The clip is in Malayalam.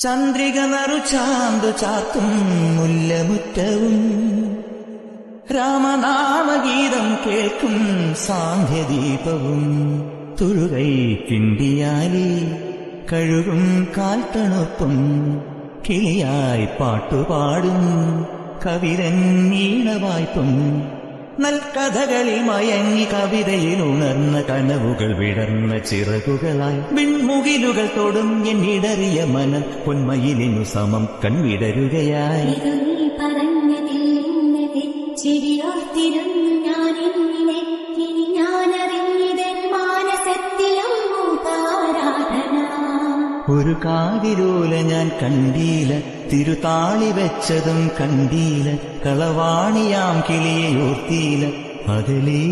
ചന്ദ്രിക നറുചാന്തു ചാർത്തും മുല്ലമുറ്റവും രാമനാമഗീതം കേൾക്കും സാന്ധ്യദീപവും തുഴുകൈ കിണ്ടിയാലി കഴുകും കാൽത്തണുപ്പും കിളിയായി പാട്ടുപാടും കവിതൻ നീണവായ്പും നൽകഥകളിൽ മയങ്ങി കവിതയിൽ ഉണർന്ന കനവുകൾ വിടർന്ന ചിറകുകളായി വിൺമുകിലുകൾ തൊടും എന്നിടറിയ മനം പൊന്മയിലിനു സമം കൺവിടരുകയായി. ഒരു കാതിലോല ഞാൻ കണ്ടീല, തിരുതാളി വെച്ചതും കണ്ടീല, കളവാണിയാം കിളിയെ ഓർത്തീല. അതിലേ